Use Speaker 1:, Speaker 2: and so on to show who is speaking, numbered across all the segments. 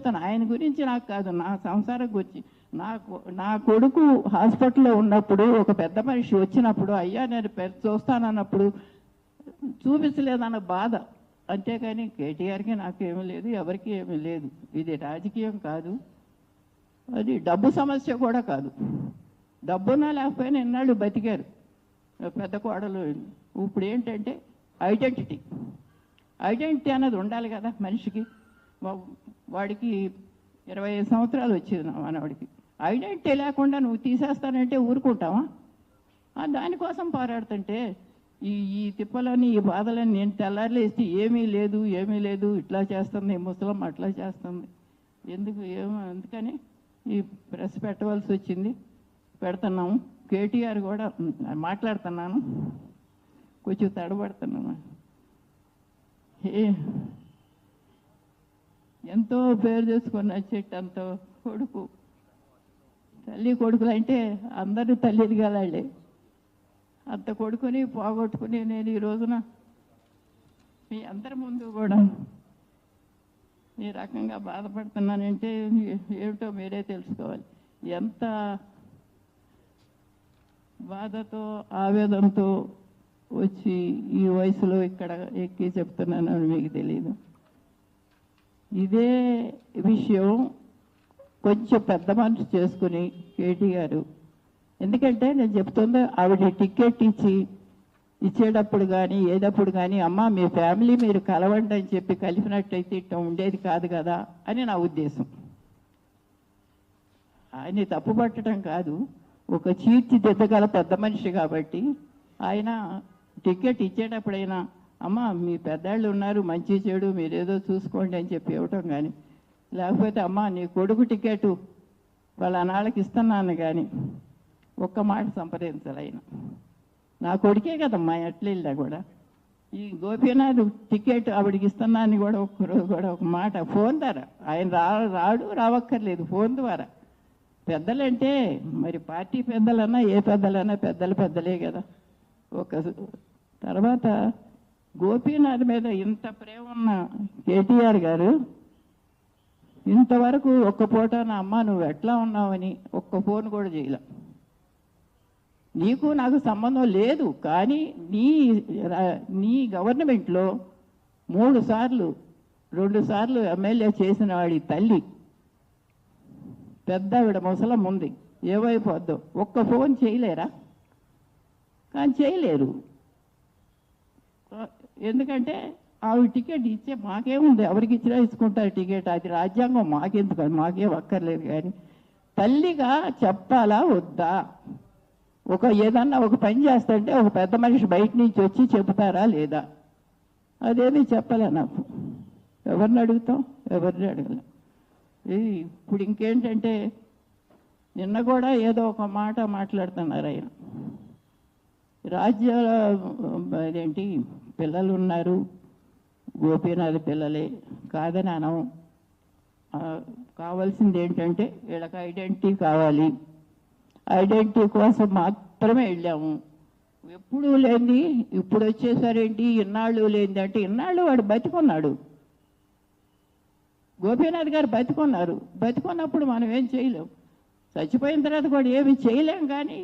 Speaker 1: చెప్తాను, ఆయన గురించి నాకు కాదు, నా సంసారం గురించి. నా కొడుకు హాస్పిటల్లో ఉన్నప్పుడు ఒక పెద్ద మనిషి వచ్చినప్పుడు అయ్యా నేను చూస్తానన్నప్పుడు చూపించలేదన్న బాధ, అంతేకాని కేటీఆర్కి నాకేమీ లేదు, ఎవరికి ఏమీ లేదు. ఇది రాజకీయం కాదు, అది డబ్బు సమస్య కూడా కాదు. డబ్బున్నా లేకపోయినా ఇన్నాళ్ళు బతికారు పెద్ద కోడలు. ఇప్పుడు ఏంటంటే ఐడెంటిటీ అనేది ఉండాలి కదా మనిషికి. వాడికి 25 సంవత్సరాలు వచ్చింది మనవాడికి. ఐడెంటిటీ లేకుండా నువ్వు తీసేస్తానంటే ఊరుకుంటావా? దానికోసం పోరాడుతుంటే ఈ తిప్పలని ఈ బాధలని నేను తెల్లారులేసి ఏమీ లేదు ఇట్లా చేస్తుంది ముసలం అట్లా చేస్తుంది ఎందుకు అందుకని ఈ ప్రెస్ పెట్టవలసి వచ్చింది. పెడుతున్నాము. కేటీఆర్ కూడా మాట్లాడుతున్నాను, కొంచెం తడబడుతున్నాను. ఎంతో పేరు చేసుకున్న చెట్టంతో కొడుకు, తల్లి కొడుకులు అంటే అందరూ తల్లిది కలాళ్ళే. అంత కొడుకుని పోగొట్టుకుని నేను ఈ రోజున మీ అందరి ముందు కూడా ఈ రకంగా బాధపడుతున్నానంటే ఏమిటో మీరే తెలుసుకోవాలి. ఎంత బాధతో ఆవేదనతో వచ్చి ఈ వయసులో ఇక్కడ ఎక్కి చెప్తున్నానని మీకు తెలియదు. ఇదే విషయం కొంచెం పెద్ద మనసు చేసుకుని కేటీఆర్, ఎందుకంటే నేను చెప్తుందో ఆవిడ టికెట్ ఇచ్చేటప్పుడు కానీ ఏదప్పుడు కానీ అమ్మ మీ ఫ్యామిలీ మీరు కలవండి అని చెప్పి కలిపినట్టయితే ఇట్లా ఉండేది కాదు కదా అని నా ఉద్దేశం. ఆయన్ని తప్పుపట్టడం కాదు, ఒక తీర్చిదిద్దగల పెద్ద మనిషి కాబట్టి ఆయన టికెట్ ఇచ్చేటప్పుడైనా అమ్మ మీ పెద్దాళ్ళు ఉన్నారు మంచి చెడు మీరేదో చూసుకోండి అని చెప్పి ఇవ్వటం కానీ, లేకపోతే అమ్మ నీ కొడుకు టికెట్ వాళ్ళ అనాళ్ళకి ఇస్తున్నాను కానీ ఒక్క మాట సంప్రదించాలి. ఆయన నా కొడుకే కదమ్మా ఎట్లా కూడా. ఈ గోపీనాథ్ టికెట్ ఆవిడికి ఇస్తున్నాను కూడా ఒక్కరోజు కూడా ఒక మాట ఫోన్ ద్వారా, ఆయన రాడు రావక్కర్లేదు, ఫోన్ ద్వారా. పెద్దలంటే మరి పార్టీ పెద్దలన్నా ఏ పెద్దలన్నా పెద్దలే కదా. ఒక తర్వాత గోపీనాథ్ మీద ఇంత ప్రేమ ఉన్న కేటీఆర్ గారు ఇంతవరకు ఒక్క పూట నా అమ్మ నువ్వు ఎట్లా ఉన్నావని ఒక్క ఫోన్ కూడా చేయలే. నీకు నాకు సంబంధం లేదు, కానీ నీ గవర్నమెంట్లో 2 సార్లు ఎమ్మెల్యే చేసిన వాడి తల్లి పెద్దవిడ ముసలం ఉంది, ఏమైపోద్దో ఒక్క ఫోన్ చేయలేరా? కానీ చేయలేరు. ఎందుకంటే ఆవిడ టికెట్ ఇచ్చే మాకేముంది, ఎవరికి ఇచ్చినా ఇచ్చుకుంటారు టికెట్, అది రాజ్యాంగం, మాకెందుకు, మాకేం అక్కర్లేదు. కానీ తల్లిగా చెప్పాలా వద్దా? ఏదన్నా ఒక పని చేస్తుంటే ఒక పెద్ద మనిషి బయట నుంచి వచ్చి చెబుతారా లేదా? అదేమీ చెప్పలే నాకు. ఎవరిని అడుగుతాం? ఎవరిని అడగలేం. ఇప్పుడు ఇంకేంటంటే నిన్న కూడా ఏదో ఒక మాట మాట్లాడుతున్నారు ఆయన. అదేంటి పిల్లలు ఉన్నారు, గోపీనాథ్ పిల్లలే కాదని అనం. కావాల్సింది ఏంటంటే వీళ్ళకి ఐడెంటిటీ కావాలి, ఐడెంటిటీ కోసం మాత్రమే వెళ్ళాము. ఎప్పుడూ లేని ఇప్పుడు వచ్చేసరేంటి ఇన్నాళ్ళు లేనిది అంటే, ఇన్నాళ్ళు వాడు బతికున్నాడు, గోపీనాథ్ గారు బతికున్నారు. బతికున్నప్పుడు మనం ఏం చేయలేం, చచ్చిపోయిన తర్వాత కూడా ఏమి చేయలేం. కానీ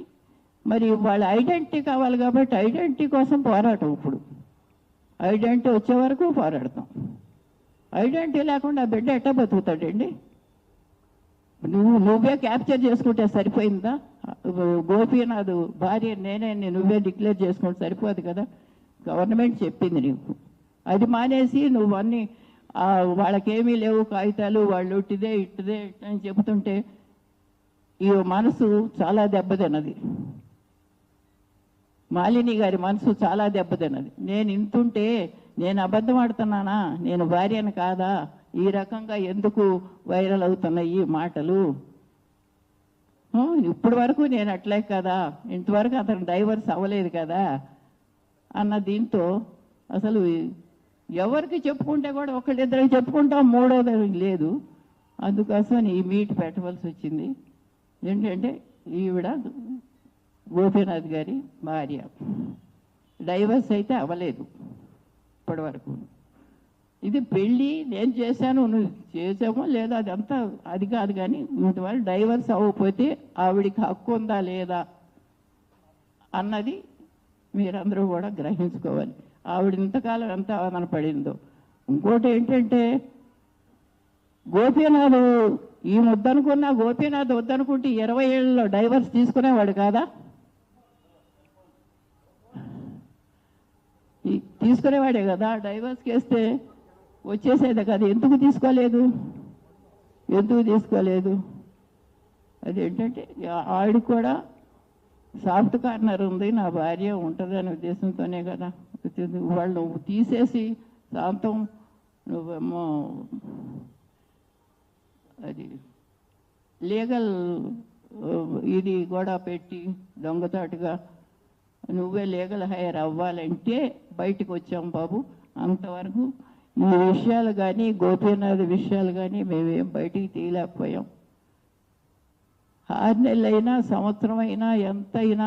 Speaker 1: మరి వాళ్ళ ఐడెంటిటీ కావాలి కాబట్టి ఐడెంటిటీ కోసం పోరాటం. ఇప్పుడు ఐడెంటిటీ వచ్చే వరకు పోరాడతాం. ఐడెంటిటీ లేకుండా బిడ్డ ఎట్టా బతుకుతాడండి? నువ్వే క్యాప్చర్ చేసుకుంటే సరిపోయిందా? గోపీనాథ్ భార్య నేనే నువ్వే డిక్లేర్ చేసుకుంటే సరిపోదు కదా. గవర్నమెంట్ చెప్పింది నీకు, అది మానేసి నువ్వు అన్నీ వాళ్ళకేమీ లేవు కాగితాలు, వాళ్ళు ఇట్టిదే అని చెబుతుంటే ఈ మనసు చాలా దెబ్బతిన్నది. మాలిని గారి మనసు చాలా దెబ్బతిన్నది. నేను ఇంతుంటే నేను అబద్ధం ఆడుతున్నానా, నేను భార్యను కాదా, ఈ రకంగా ఎందుకు వైరల్ అవుతున్నాయి మాటలు? ఇప్పటి వరకు నేను అట్లే కదా, ఇంతవరకు అతను డైవర్స్ అవ్వలేదు కదా అన్న దీంతో అసలు ఎవరికి చెప్పుకుంటే కూడా ఒకళ్ళిద్దరికి చెప్పుకుంటాం, మూడోది లేదు. అందుకోసం ఈ మీట్ పెట్టవలసి వచ్చింది. ఏంటంటే ఈవిడ గోపీనాథ్ గారి భార్య, డైవర్స్ అయితే అవ్వలేదు ఇప్పటి వరకు. ఇది పెళ్ళి నేను చేశాను నువ్వు చేసామో లేదా అదంతా అది కాదు, కానీ ఇంతవరకు డైవర్స్ అవ్వకపోతే ఆవిడికి హక్కు ఉందా లేదా అన్నది మీరందరూ కూడా గ్రహించుకోవాలి. ఆవిడ ఇంతకాలం ఎంత అవమాన పడిందో. ఇంకోటి ఏంటంటే, గోపీనాథ్ ఈ వద్దనుకున్నా గోపీనాథ్ వద్దనుకుంటే 20 ఏళ్ళలో డైవర్స్ తీసుకునేవాడు కాదా? తీసుకునేవాడే కదా. డైవర్స్ చేస్తే వచ్చేసేది కదా. ఎందుకు తీసుకోలేదు? అదేంటంటే ఆవిడ కూడా సాఫ్ట్ కార్నర్ ఉంది, నా భార్య ఉంటుంది అనే ఉద్దేశంతోనే కదా. వాళ్ళు తీసేసి శాంతం నువ్వేమో అది లీగల్ ఇది కూడా పెట్టి దొంగచాటుగా నువ్వే లీగల్ హైర్ అవ్వాలంటే బయటకు వచ్చాం బాబు. అంతవరకు ఈ విషయాలు కానీ గోపీనాథ్ విషయాలు కానీ మేమేం బయటికి తీయలేకపోయాం. 6 నెలలైనా సంవత్సరం అయినా ఎంతైనా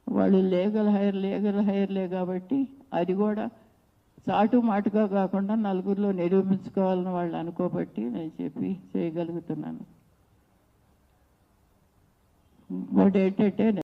Speaker 1: వాళ్ళు లీగల్ హైర్లే కాబట్టి అది కూడా చాటు మాటుగా కాకుండా నలుగురిలో నిరూపించుకోవాలని వాళ్ళు అనుకోబట్టి నేను చెప్పి చేయగలుగుతున్నాను. ఇంకోటి ఏంటంటే